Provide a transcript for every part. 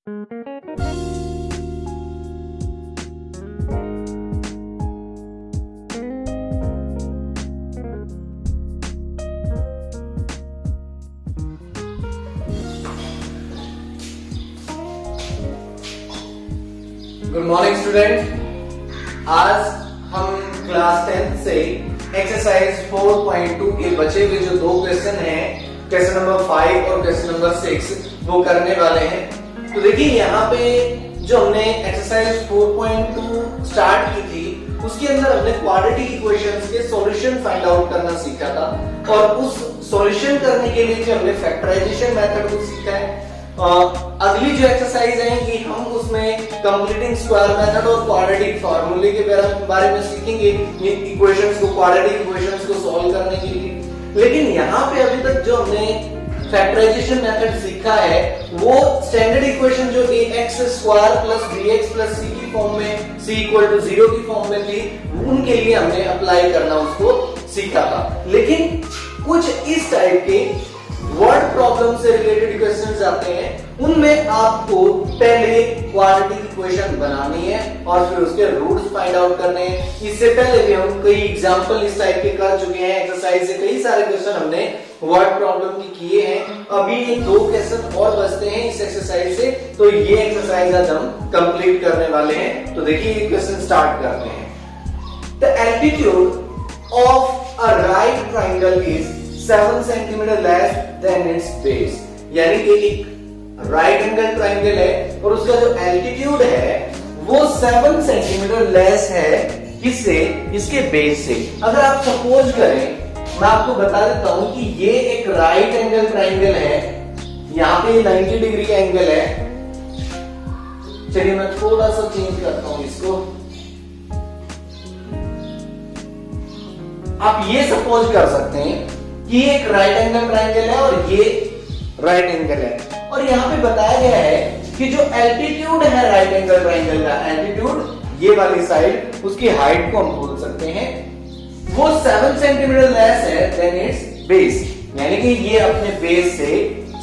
Good morning student, आज हम class 10th से एक्सरसाइज 4.2 के बचे हुए जो दो क्वेश्चन हैं, क्वेश्चन नंबर 5 और क्वेश्चन नंबर 6 वो करने वाले हैं। तो देखिए यहाँ पे जो हमने एक्सरसाइज 4.2 स्टार्ट की थी उसके अंदर हमने क्वाड्रेटिक इक्वेशंस के सॉल्यूशन फाइंड आउट करना सीखा था और उस सॉल्यूशन करने के लिए जो हमने फैक्टराइजेशन मेथड को सीखा है। अगली जो एक्सरसाइज है कि हम उसमें कंप्लीटिंग स्क्वायर मेथड और क्वाड्रेटिक फार्मूले के बारे में सीखेंगे, इक्वेशंस को, क्वाड्रेटिक इक्वेशंस को सॉल्व करने के लिए। लेकिन यहाँ पे अभी तक जो हमने फैक्टराइजेशन मेथड सीखा है वो स्टैंडर्ड इक्वेशन जो ax square plus bx plus c की फॉर्म में, c इक्वल टू 0 की फॉर्म में थी, उनके लिए हमने अप्लाई करना उसको सीखा था। लेकिन कुछ इस टाइप के वर्ड प्रॉब्लम से रिलेटेड क्वेश्चंस आते हैं, उनमें आपको पहले क्वाड्रेटिक इक्वेशन बनानी है और फिर उसके रूट्स फाइंड आउट करने हैं। इससे पहले भी हम कई एग्जांपल इस टाइप के कर चुके हैं, एक्सरसाइज से कई सारे क्वेश्चन हमने वर्ड प्रॉब्लम की किए हैं। अभी ये दो क्वेश्चन और बचते हैं इस एक्सरसाइज से, तो ये एक्सरसाइज आज हम कंप्लीट करने वाले हैं। तो देखिए ये क्वेश्चन स्टार्ट करते हैं। The altitude of a right triangle is 7 centimetre less than it's base. यानी कि एक राइट एंगल ट्रायंगल है और उसका जो एल्टीट्यूड है वो 7 सेंटीमीटर लेस है किससे? इसके बेस से। अगर आप सपोज करें, मैं आपको बता देता हूं कि ये एक राइट एंगल ट्रायंगल है, यहां पे 90 डिग्री का एंगल है। चलिए मैं थोड़ा सा चेंज करता हूं इसको। आप ये सपोज कर सकते हैं कि एक राइट एंगल ट्रायंगल है और ये राइट एंगल है, और यहाँ पे बताया गया है कि जो एल्टीट्यूड है राइट एंगल ट्रायंगल का, एल्टीट्यूड ये वाली साइड, उसकी हाइट को हम बोल सकते हैं वो 7 सेंटीमीटर लेस है देन इट्स बेस। यानी कि ये अपने बेस से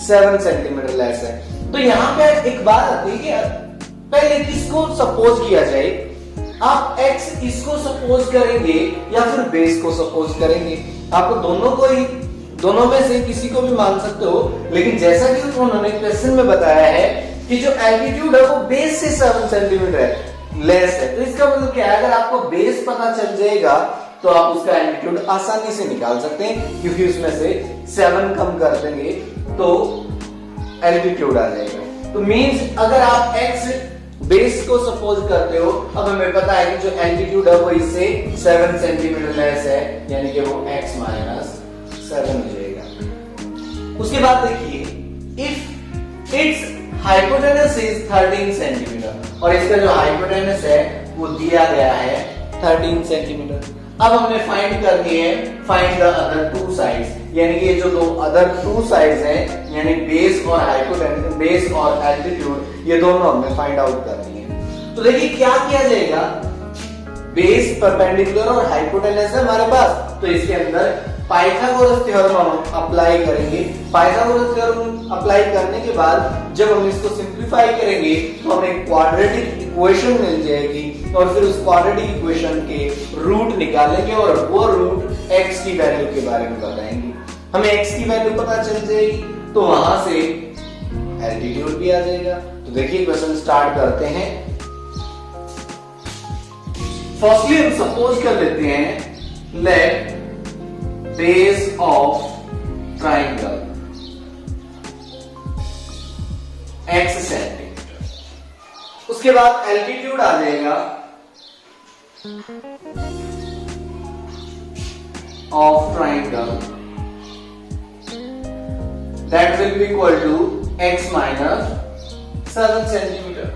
7 सेंटीमीटर लेस है। तो यहाँ पे एक बात आती है कि पहले किसको सपोज किया जाए, आप x इसको सपोज करेंगे या फिर बेस को सपोज करेंगे। आप दोनों में से किसी को भी मान सकते हो, लेकिन जैसा कि उन्होंने क्वेश्चन में बताया है कि जो एल्टीट्यूड है वो बेस से 7 सेंटीमीटर लेस है, तो इसका मतलब क्या है? अगर आपको बेस पता चल जाएगा तो आप उसका एल्टीट्यूड आसानी से निकाल सकते हैं, क्योंकि उसमें से 7 कम कर देंगे तो एल्टीट्यूड आ जाएगा। तो मींस अगर आप x बेस को सपोज करते हो, अब हमें पता है कि जो एल्टीट्यूड है वो इससे 7 सेंटीमीटर लेस है, यानी कि वो x माइनस 7 हो जाएगा। उसके बाद देखिए, if it's hypotenuse is 13 centimetre और इसका जो हाइपोटेनस है वो दिया गया है 13 सेंटीमीटर। अब हमने फाइंड करनी है find the other two sides, यानी कि ये जो दो अदर टू साइड्स हैं, यानी बेस और हाइपोटेनस, बेस और एल्टीट्यूड, ये दोनों हमें फाइंड आउट करनी है। तो देखिए क्या किया जाएगा, बेस परपेंडिकुलर और हाइपोटेनस है हमारे पास, तो इसके अंदर पाइथागोरस थ्योरम हम अप्लाई करेंगे। पाइथागोरस थ्योरम अप्लाई करने के बाद जब हम इसको सिंप्लीफाई करेंगे तो हमें क्वाड्रेटिक इक्वेशन मिल जाएगी और फिर उस क्वाड्रेटिक इक्वेशन के रूट निकालेंगे और वो रूट x की वैल्यू के बारे में बताएंगे। हमें x की वैल्यू पता चल जाएगी तो वहां से एल्टीट्यूड भी आ जाएगा। तो देखिए क्वेश्चन स्टार्ट करते हैं। फर्स्टली हम सपोज कर लेते हैं, let base of triangle x centimetre, उसके बाद एल्टीट्यूड आ जाएगा of triangle that will be equal to x minus 7 centimetre.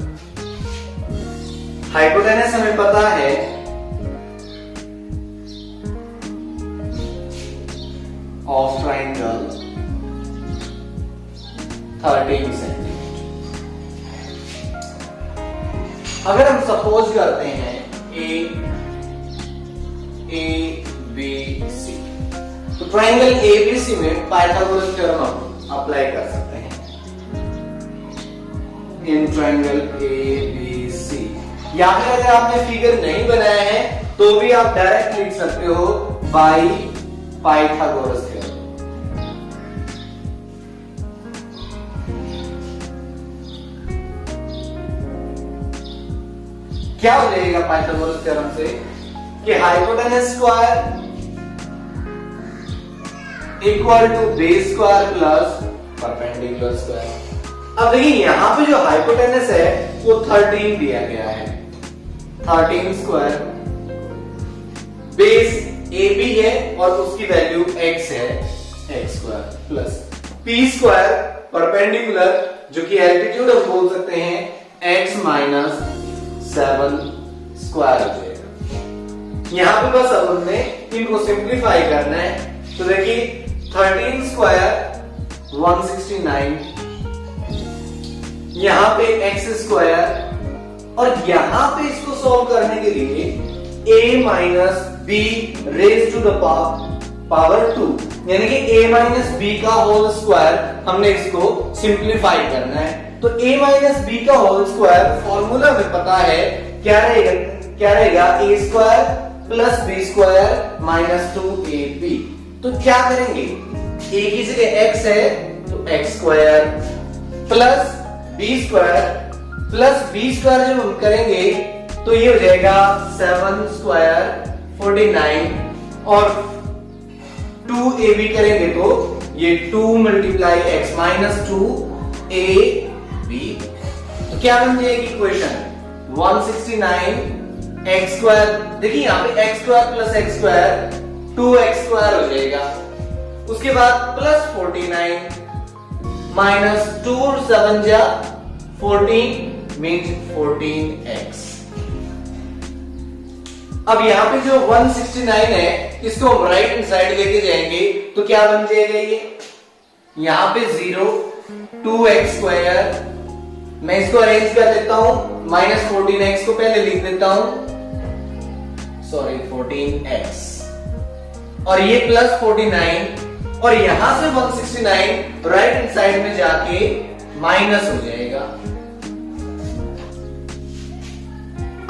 Hypotenuse हमें पता है ऑफ ट्राइंगल 13 सेंटीमीटर। अगर हम सपोज करते हैं ए बी सी, तो ट्राइंगल एबीसी में पाइथागोरस थ्योरम हम अप्लाई कर सकते हैं। In triangle ABC। या फिर अगर आपने फिगर नहीं बनाया है तो भी आप डायरेक्ट लिख सकते हो बाय पाइथागोरस थ्योरम। क्या हो जाएगा पाइथागोरस थ्योरम से कि hypotenuse square equal to base square plus perpendicular square. अब देखिए यहां पे जो हाइपोटेनस है वो 13 दिया गया है, 13 स्क्वायर, बेस AB है और उसकी वैल्यू x है, x square plus p square perpendicular जो कि एल्टीट्यूड हम बोल सकते हैं x माइनस 7 स्क्वायर हो जाएगा। यहां पे बस अब हमने इनको सिंप्लीफाई करना है। तो देखिए 13 स्क्वायर 169, यहां पे x स्क्वायर और यहां पे इसको सॉल्व करने के लिए a minus b raise to the power 2 यानी कि a माइनस b का होल स्क्वायर हमने इसको सिंप्लीफाई करना है। तो a माइनस बी का होल स्क्वायर फॉर्मूला में पता है क्या रहेगा a square plus b square minus 2ab। तो क्या करेंगे, a की जगह x है तो x square plus b square जब हम करेंगे तो ये हो जाएगा 7 स्क्वायर 49 और 2ab करेंगे तो ये 2 मल्टीप्लाई x माइनस 2ab। तो क्या बन जाएगी इक्वेशन 169 x स्क्वायर, देखिए यहां पे x square plus x square 2x square हो जाएगा, उसके बाद प्लस 49 माइनस 2 7 जा 14 मींस 14x। अब यहां पे जो 169 है इसको हम राइट हैंड साइड लेके जाएंगे तो क्या बन जाएगा, ये यहां पे 0 2x स्क्वायर, मैं इसको अरेंज कर देता हूं, माइनस 14x को पहले लिख देता हूं, सॉरी 14x और ये प्लस 49 और यहां से 169 राइट हैंड साइड में जाके माइनस हो जाएगा।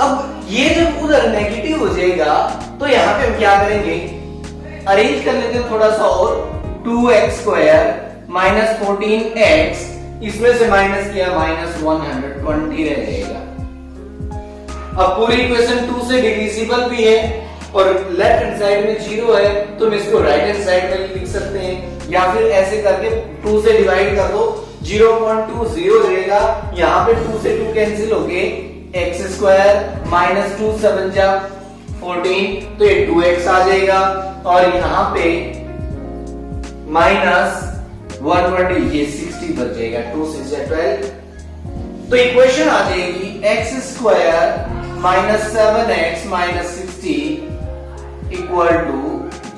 अब ये जब उधर नेगेटिव हो जाएगा तो यहां पे हम क्या करेंगे, अरेंज कर लेते हैं थोड़ा सा और 2x स्क्वायर माइनस 14x, इसमें से माइनस किया माइनस 120 रह जाएगा। अब पूरी इक्वेशन 2 से डिविजिबल भी है और लेफ्ट हैंड साइड में 0 है तो हम इसको राइट हैंड साइड में लिख सकते हैं या फिर ऐसे करके 2 से डिवाइड कर दो 0.20 हो जाएगा। यहां पे 2 से 2 कैंसिल हो गए, x स्क्वायर माइनस 2 7 जा 14 तो ये 2x आ जाएगा और यहां पे माइनस 120 ये 60 बच जाएगा, 2 6 या 12 तो इक्वेशन आ जाएगी x square minus 7x minus 60 equal to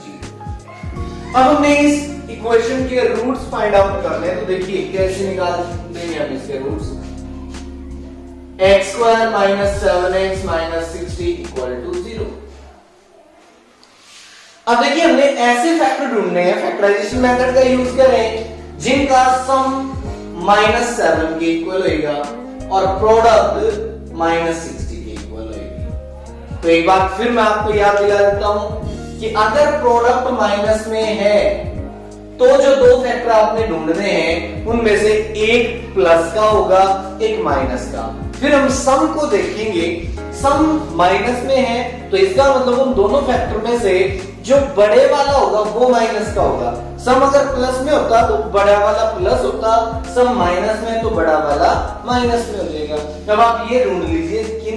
0। अब हमें इस इक्वेशन के रूट्स फाइंड आउट करने हैं तो देखिए कैसे निकाल देंगे हम इसके roots. x square minus 7x minus 60 equal to 0। अब देखिए हमने ऐसे फैक्टर ढूंढने हैं, फैक्टराइजेशन मेथड का यूज करें जिनका सम माइनस 7 के इक्वल होगा और प्रोडक्ट माइनस 60 के इक्वल होगी। तो एक बार फिर मैं आपको याद दिला देता हूं कि अगर प्रोडक्ट माइनस में है तो जो दो फैक्टर आपने ढूंढने हैं उनमें से एक प्लस का होगा एक माइनस का। फिर हम सम को देखेंगे, सम माइनस में है तो इसका मतलब उन दोनों फैक्टर में से जो बड़े वाला होगा वो माइनस का होगा। सम अगर प्लस में होता तो बड़ा वाला प्लस होता, सम माइनस में तो बड़ा वाला माइनस में हो जाएगा। अब आप ये ढूंढ लीजिए कि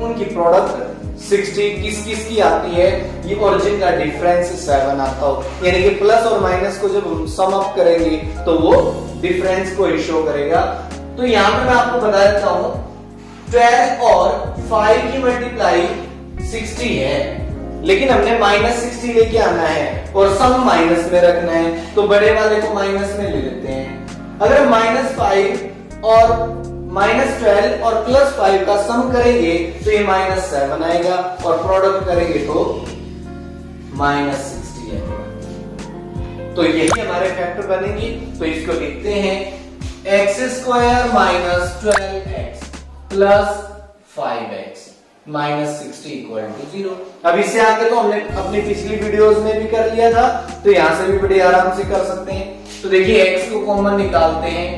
उनकी प्रोडक्ट 60 किस किस की आती है, ये ओरिजिन का डिफरेंस 7 आता हो, यानी कि प्लस और माइनस को जब हम सम अप करेंगे तो वो डिफरेंस को शो करेगा। तो यहाँ पे मैं आपको बता देता हूँ 12 और 5 की मल्टीप्लाई 60 है, लेकिन हमने माइनस 60 लेके आना है और सम माइनस में रखना है तो बड़े वाले को माइनस में ले लेते हैं। अगर माइनस 5 और माइनस 12 और प्लस 5 का सम करेंगे तो ये माइनस 7 आएगा और प्रोडक्ट करेंगे तो माइनस 60 आएगा। तो यही हमारे फैक्टर बनेंगे। तो इसको लिखते हैं X square minus 12x plus 5x minus 60 equal to 0। अब इससे आगे तो हमने अपनी पिछली वीडियोस में भी कर लिया था, तो यहां से भी बड़े आराम से कर सकते हैं। तो देखिए x को कॉमन निकालते हैं,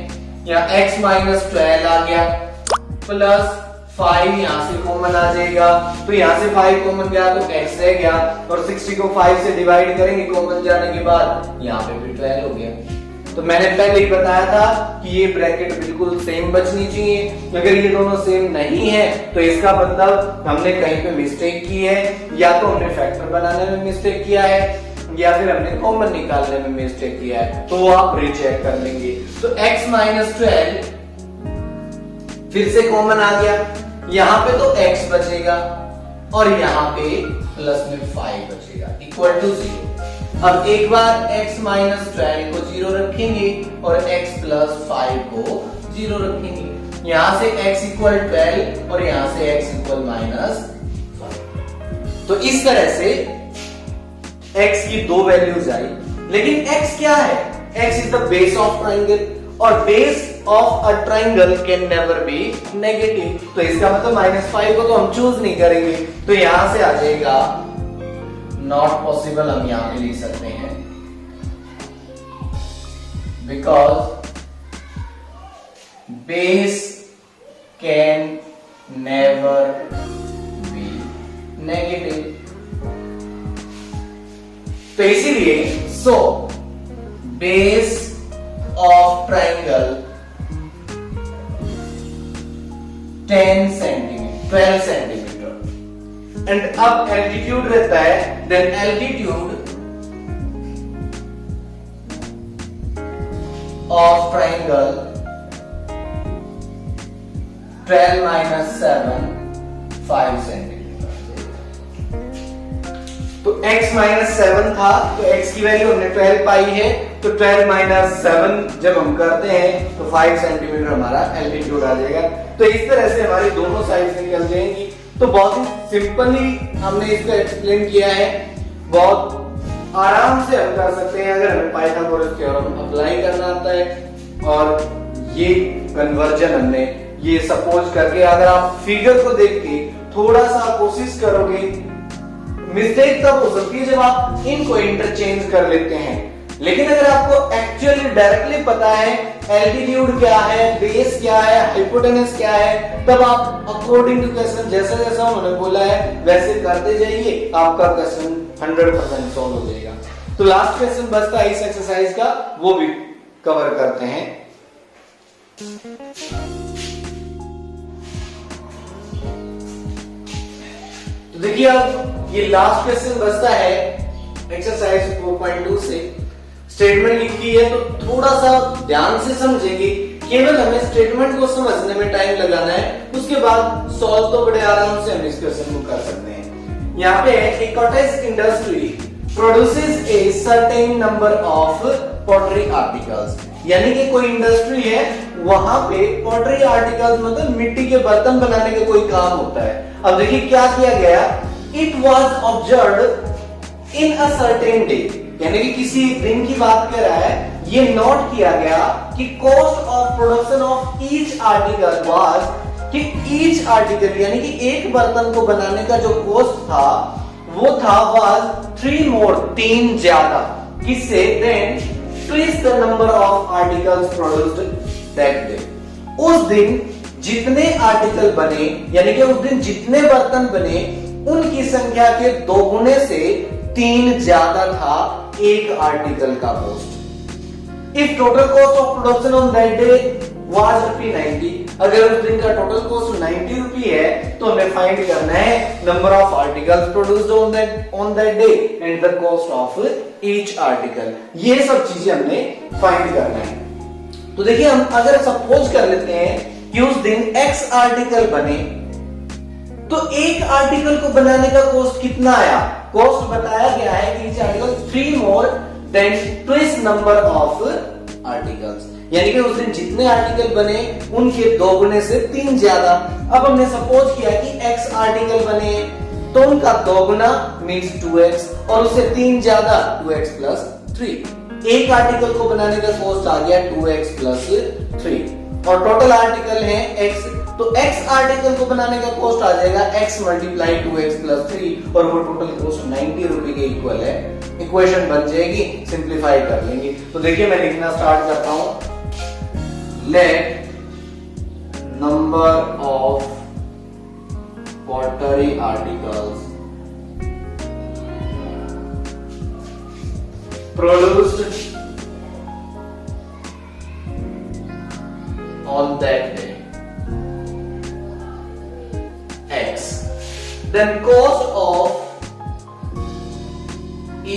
यहाँ x माइनस 12 आ गया प्लस 5 यहां से कॉमन आ जाएगा, तो यहां से 5 कॉमन गया तो x रह गया, और 60 को 5 से डिवाइड करेंगे कॉमन जाने के बाद, यहाँ पे भी 12 हो गया। तो मैंने पहले ही बताया था कि ये ब्रैकेट बिल्कुल सेम बचनी चाहिए। अगर ये दोनों सेम नहीं है तो इसका मतलब हमने कहीं पे मिस्टेक की है, या तो हमने फैक्टर बनाने में मिस्टेक किया है, या फिर हमने कॉमन निकालने में मिस्टेक किया है, तो वो आप रीचेक कर लेंगे। तो x माइनस 12 फिर से कॉमन आ गया, यहाँ पे तो x बचेगा और यहाँ पे प्लस में 5 बचेगा इक्वल टू 0। अब एक बार x माइनस 12 को 0 रखेंगे और x प्लस 5 को 0 रखेंगे, यहां से x इक्वल 12 और यहां से x इक्वल माइनस 5। तो इस तरह से x की दो वैल्यूज आई, लेकिन x क्या है? x is the base of triangle, और base of a triangle can never be negative. तो इसका मतलब -5 को तो हम चूज नहीं करेंगे, तो यहां से आ जाएगा नॉट पॉसिबल, हम यहां पे लिख सकते हैं, because base can never be negative. तो इसीलिए so base of triangle 10 centimetre 12 centimetre, and अब एल्टीट्यूड रहता है, then altitude of triangle 12 minus 7 5 centimetre. तो x माइनस 7 था, तो x की वैल्यू हमने 12 पाई है, तो 12 माइनस 7 जब हम करते हैं तो 5 सेंटीमीटर हमारा एल्टीट्यूड आ जाएगा। तो इस तरह से हमारी दोनों साइड निकल जाएंगी। तो बहुत ही सिंपली हमने इसको एक्सप्लेन किया है, बहुत आराम से हम कर सकते हैं अगर हमें पाइथागोरस थ्योरम अप्लाई करना आता है। और ये कन्वर्जन हमने ये सपोज करके, अगर आप फिगर को देख के थोड़ा सा कोशिश करोगे, मिस्टेक तब हो सकती है जब आप इनको इंटरचेंज कर लेते हैं, लेकिन अगर आपको एक्चुअली डायरेक्टली पता है एल्टीट्यूड क्या है, बेस क्या है, हाइपोटेनस क्या है, तब आप अकॉर्डिंग टू क्वेश्चन जैसा जैसा उन्होंने बोला है वैसे करते जाइए, आपका क्वेश्चन 100% सॉल्व हो जाएगा। तो लास्ट क्वेश्चन बचता है इस एक्सरसाइज का, वो भी कवर करते हैं। तो देखिए अब ये लास्ट क्वेश्चन बचता है एक्सरसाइज 4.2 से। स्टेटमेंट लिखी है तो थोड़ा सा ध्यान से समझेंगे, केवल हमें स्टेटमेंट को समझने में टाइम लगाना है, उसके बाद सॉल्व तो बड़े आराम से हम इस क्वेश्चन को कर सकते हैं। यहाँ पे एक cottage industry produces a certain number of pottery articles, यानी कि कोई इंडस्ट्री है, वहां पे पॉटरी आर्टिकल्स मतलब मिट्टी के बर्तन बनाने का कोई काम होता है। अब देखिए क्या किया गया, it was observed in a certain day, यानी कि किसी दिन की बात कर रहा है, ये नोट किया गया कि cost of production of each article was, कि ईच आर्टिकल यानी कि एक बर्तन को बनाने का जो कॉस्ट था वो था वाज 3 मोर, 3 ज्यादा, किससे, then twist the number of articles produced that day. उस दिन जितने आर्टिकल बने, यानी कि उस दिन जितने बर्तन बने उनकी संख्या के दोगुने से 3 ज्यादा था एक आर्टिकल का cost. If total cost of production on that day was ₹90, अगर उस दिन का टोटल कॉस्ट 90 रुपी है तो हमें फाइंड करना है number of articles produced on that day and the cost of each article. ये सब चीजें हमने फाइंड करना है। तो देखिए हम अगर सपोज कर लेते हैं कि उस दिन X आर्टिकल बने, तो एक आर्टिकल को बनाने का कॉस्ट कितना आया, कॉस्ट बताया गया है कि each article 3 more than twist number of articles, यानी कि उस दिन जितने आर्टिकल बने उनके दोगुने से 3 ज्यादा। अब हमने सपोज किया कि X आर्टिकल बने तो उनका दोगुना मींस 2x और उससे 3 ज्यादा 2x प्लस 3। एक आर्टिकल को बनाने का कॉस्ट आ गया 2x प्लस 3 और टोटल आर्टिकल है x, तो x आर्टिकल को बनाने का कॉस्ट आ जाएगा x मल्टीप्लाई 2x प्लस 3 और वो टोटल कॉस्ट 90 रुपए के इक्वल है। इक्वेशन बन जाएगी, सिंप्लीफाई कर लेंगे। तो देखिए मैं लिखना स्टार्ट करता हूं। Let number of pottery articles produced on that day x, then cost of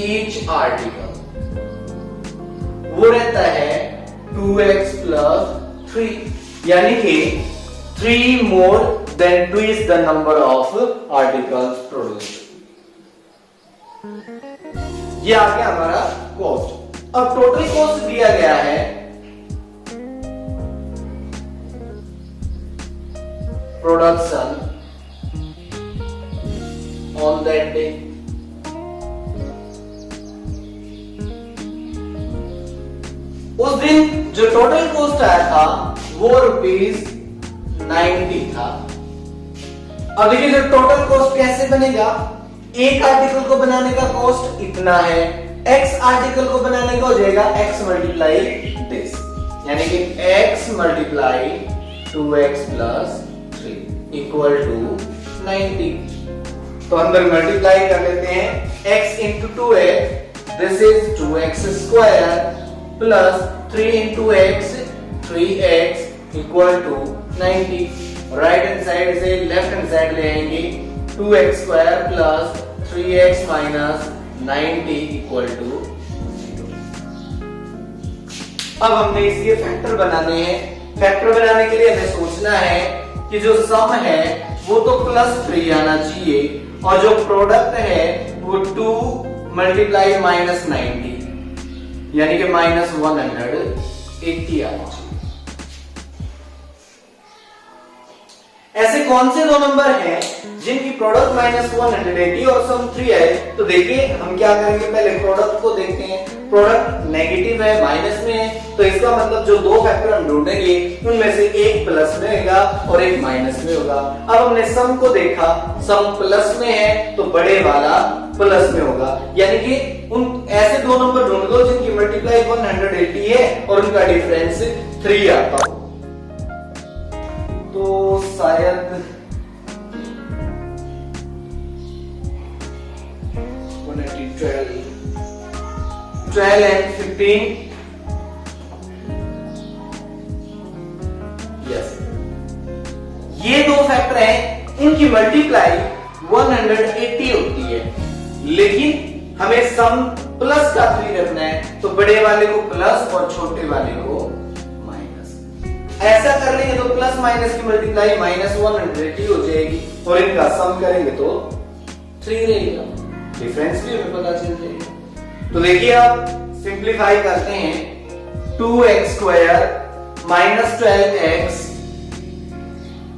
each article वो रहता है 2x plus 3, यानी कि 3 more than twice the number of articles produced। ये आ गया हमारा कॉस्ट। अब टोटल कॉस्ट दिया गया है प्रोडक्शन ऑन दैट डे। उस दिन जो टोटल कॉस्ट आया था वो ₹90 था। अब देखिए जो टोटल कॉस्ट कैसे बनेगा, एक आर्टिकल को बनाने का कॉस्ट इतना है, x आर्टिकल को बनाने का हो जाएगा x मल्टीप्लाई दिस, यानी कि x multiply 2x plus 3 equal to 90। तो अंदर मल्टीप्लाई कर लेते हैं, x into 2x this is 2x square plus 3 into x 3x equal to 90। Right hand side से लेफ्ट हैंड साइड ले आएंगे, 2x square plus 3x minus 90 equal to 0। अब हमने इसके फैक्टर बनाने हैं। फैक्टर बनाने के लिए हमें सोचना है कि जो सम है वो तो +3 आना चाहिए और जो प्रोडक्ट है वो 2 मल्टीप्लाई माइनस 90 यानी कि -180 आना चाहिए। ऐसे कौन से दो नंबर हैं जिनकी प्रोडक्ट -180 और सम 3 है? तो देखिए हम क्या करेंगे, पहले प्रोडक्ट को देखते हैं। प्रोडक्ट नेगेटिव है, माइनस में है, तो इसका मतलब जो दो फैक्टर हम ढूंढेंगे उनमें से एक प्लस में होगा और एक माइनस में होगा। अब हमने सम को देखा, सम प्लस में है तो बड़े वाला प्लस में होगा, यानी कि उन ऐसे दो नंबर ढूंढ दो जिनकी मल्टीप्लाई 180 है और उनका डिफरेंस 3 आता हो। तो शायद 12 and 15, यस, ये दो फैक्टर हैं, इनकी मल्टीप्लाई 180 होती है, लेकिन हमें सम प्लस का 3 रखना है, तो बड़े वाले को प्लस और छोटे वाले को माइनस। ऐसा कर लेंगे तो प्लस माइनस की मल्टीप्लाई -180 हो जाएगी और इनका सम करेंगे तो 3 रहेगा, डिफरेंस भी हमें पता चल जाएगा। तो देखिए आप सिंप्लीफाई करते हैं, 2x स्क्वायर माइनस 12x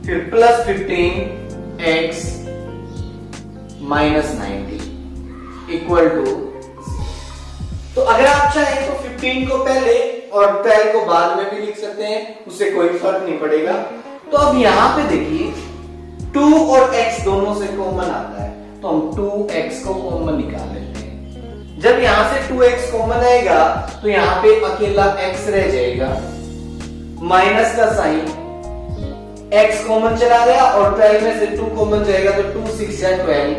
फिर plus 15x minus 90 equal to. तो अगर आप चाहें तो 15 को पहले और 12 को बाद में भी लिख सकते हैं, उससे कोई फर्क नहीं पड़ेगा। तो अब यहां पे देखिए 2 और x दोनों से कॉमन आता है, तो हम 2x को कॉमन निकाल लेते हैं। जब यहां से 2x कॉमन आएगा तो यहां पे अकेला x रह जाएगा, माइनस का साइन, x कॉमन चला गया और 12 में से 2 कॉमन जाएगा तो 2 6 या 12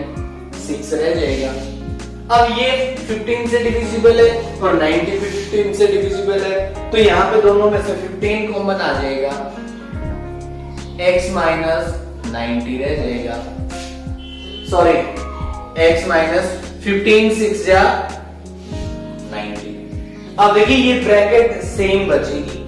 6 रह जाएगा। अब ये 15 से डिविजिबल है और 90 15 से डिविजिबल है, तो यहां पे दोनों में से 15 कॉमन आ जाएगा, x माइनस 90 रह जाएगा, सॉरी x माइनस 15 6 या 90। अब देखिए ये ब्रैकेट सेम बचेगी।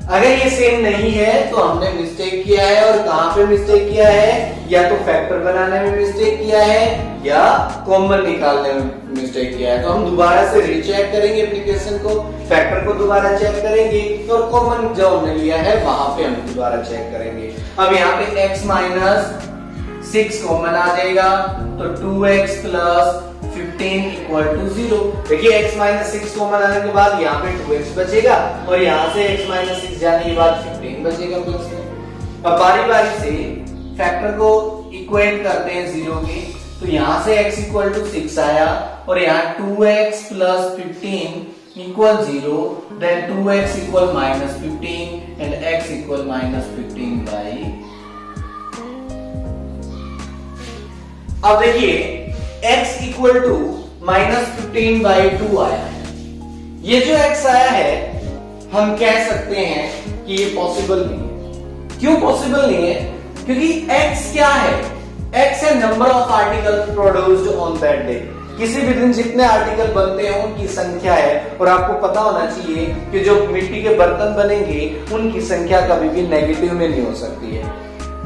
अगर ये सेम नहीं है तो हमने मिस्टेक किया है, और कहां पे मिस्टेक किया है, या तो फैक्टर बनाने में मिस्टेक किया है या कॉमन निकालने में मिस्टेक किया है। तो हम दोबारा से रीचेक करेंगे एप्लीकेशन को, फैक्टर को दोबारा चेक करेंगे और कॉमन जो हमने लिया है वहां पे हम दोबारा चेक करेंगे। अब यहाँ पे x माइनस 6 कॉमन आ जाएगा तो 2x प्लस 15 इक्वल टू 0। देखिए x माइनस 6 को बनाने के बाद यहाँ पे 2x बचेगा और यहाँ से x माइनस 6 जाने के बाद 15 बचेगा प्लस में। अब बारी बारी से फैक्टर को इक्वेट करते हैं 0 के, तो यहाँ से x इक्वल टू 6 आया और यहाँ 2x plus 15 equal 0, then 2x equal minus 15 and x equal minus 15 by. अब देखिए x equal to minus 15 by 2 आया है। ये जो x आया है हम कह सकते हैं कि ये पॉसिबल नहीं है। क्यों पॉसिबल नहीं है? क्योंकि x क्या है? x है number of article produced on that day. किसी भी दिन जितने आर्टिकल बनते हैं उनकी संख्या है, और आपको पता होना चाहिए कि जो मिट्टी के बर्तन बनेंगे उनकी संख्या कभी भी नेगेटिव में नहीं हो सकती है।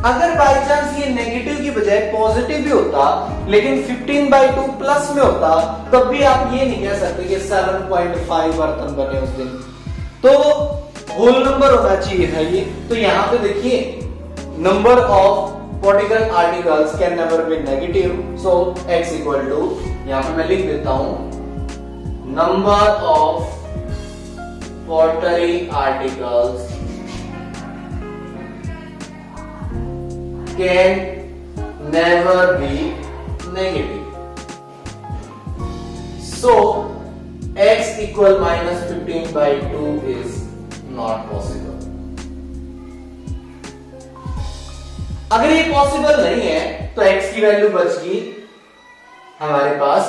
अगर बाई चांस ये नेगेटिव की बजाय पॉजिटिव भी होता, लेकिन 15/2 प्लस में होता, तब भी आप ये नहीं कह सकते कि 7.5 बर्तन बने उस दिन। तो होल नंबर होना चाहिए था ये। तो यहाँ पे देखिए number of pottery articles can never be negative, so x equal to, यहाँ पे मैं लिख देता हूं, number of pottery articles can never be negative. So x equal minus 15/2 is not possible. अगर ये पॉसिबल नहीं है तो x की वैल्यू बच गई हमारे पास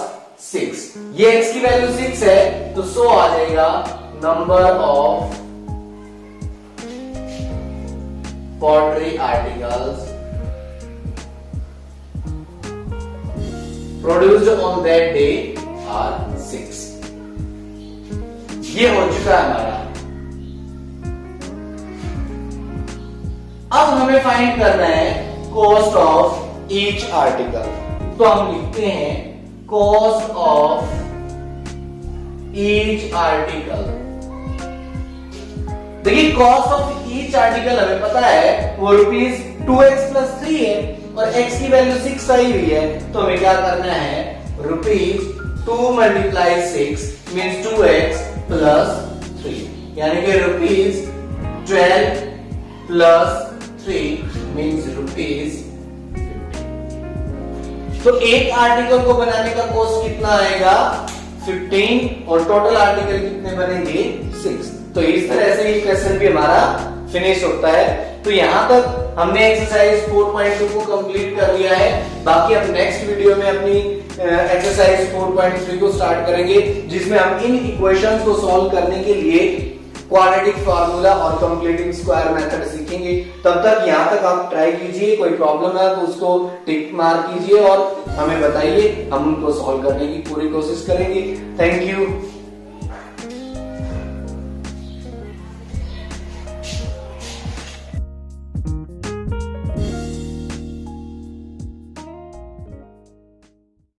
6। ये x की वैल्यू 6 है तो 100 आ जाएगा number of pottery articles produced on that day are 6। ये हो चुका है हमारा। अब हमें फाइंड करना है कॉस्ट ऑफ ईच आर्टिकल। तो हम लिखते हैं कॉस्ट ऑफ ईच आर्टिकल। देखिए कॉस्ट ऑफ ईच आर्टिकल हमें पता है वो ₹2x + 3 है और x की वैल्यू 6 आई हुई है, तो हमें क्या करना है, ₹2 × 6 मींस 2x + 3, यानी कि ₹12 + 3 मींस ₹50। तो एक आर्टिकल को बनाने का कॉस्ट कितना आएगा, 15, और टोटल आर्टिकल कितने बनेंगे, 6। तो इस तरह से ये क्वेश्चन भी हमारा फिनिश होता है। तो यहां तक हमने एक्सरसाइज 4.2 को कंप्लीट कर लिया है। बाकी अब नेक्स्ट वीडियो में अपनी एक्सरसाइज 4.3 को स्टार्ट करेंगे, जिसमें हम इन इक्वेशंस को सॉल्व करने के लिए क्वाड्रेटिक फार्मूला और कंप्लीटिंग स्क्वायर मेथड सीखेंगे। तब तक यहां तक आप ट्राई कीजिए, कोई प्रॉब्लम है तो उसको टिक मार्क कीजिए और हमें बताइए, हम उनको सॉल्व करने की पूरी कोशिश करेंगे। Thank you.